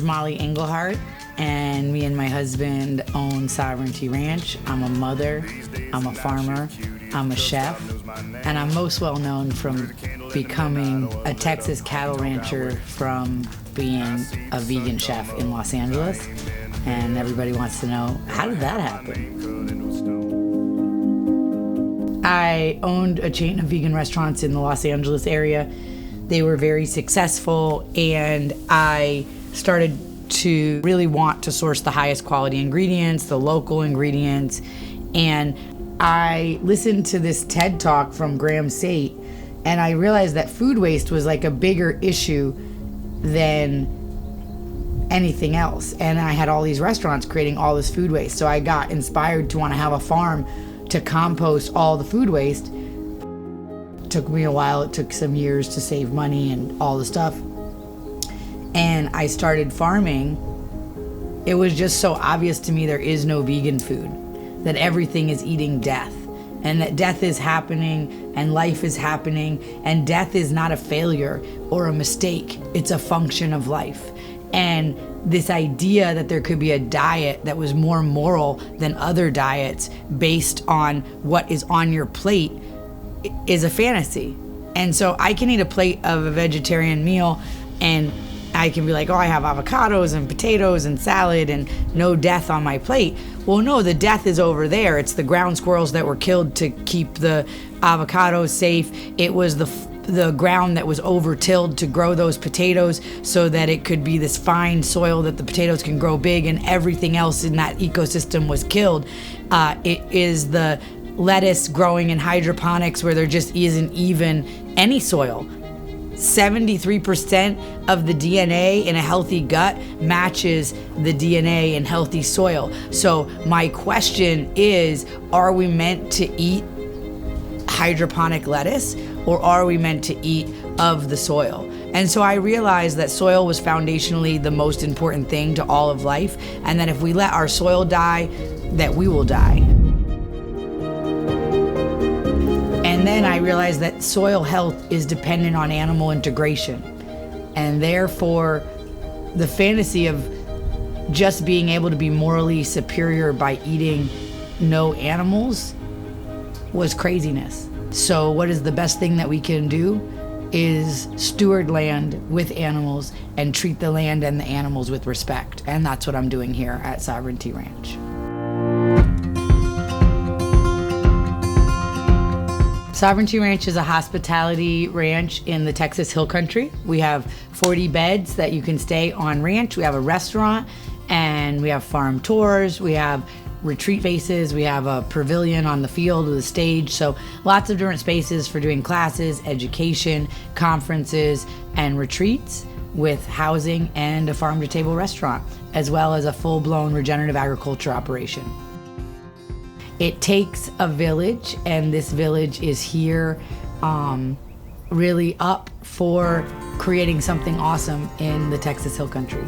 Mollie Engelhart, and me and my husband own Sovereignty Ranch. I'm a mother, I'm a farmer, I'm a chef, and I'm most well known from becoming a Texas cattle rancher from being a vegan chef in Los Angeles. And everybody wants to know, how did that happen? I owned a chain of vegan restaurants in the Los Angeles area. They were very successful, and I started to really want to source the highest quality ingredients, the local ingredients, and I listened to this TED Talk from Graham Sate, and I realized that food waste was like a bigger issue than anything else. And I had all these restaurants creating all this food waste, so I got inspired to want to have a farm to compost all the food waste. It took me a while, it took some years to save money and all the stuff. And I started farming. It was just so obvious to me there is no vegan food, that everything is eating death, and that death is happening and life is happening, and death is not a failure or a mistake, it's a function of life. And this idea that there could be a diet that was more moral than other diets based on what is on your plate is a fantasy. And so I can eat a plate of a vegetarian meal and I can be like, oh, I have avocados and potatoes and salad and no death on my plate. Well, no, the death is over there. It's the ground squirrels that were killed to keep the avocados safe. It was the ground that was over-tilled to grow those potatoes so that it could be this fine soil that the potatoes can grow big, and everything else in that ecosystem was killed. It is the lettuce growing in hydroponics where there just isn't even any soil. 73% of the DNA in a healthy gut matches the DNA in healthy soil. So my question is, are we meant to eat hydroponic lettuce, or are we meant to eat of the soil? And so I realized that soil was foundationally the most important thing to all of life, and that if we let our soil die, that we will die. And then I realized that soil health is dependent on animal integration. And therefore, the fantasy of just being able to be morally superior by eating no animals was craziness. So what is the best thing that we can do is steward land with animals and treat the land and the animals with respect. And that's what I'm doing here at Sovereignty Ranch. Sovereignty Ranch is a hospitality ranch in the Texas Hill Country. We have 40 beds that you can stay on ranch. We have a restaurant, and we have farm tours. We have retreat spaces. We have a pavilion on the field with a stage. So lots of different spaces for doing classes, education, conferences, and retreats, with housing and a farm-to-table restaurant, as well as a full-blown regenerative agriculture operation. It takes a village, and this village is here really up for creating something awesome in the Texas Hill Country.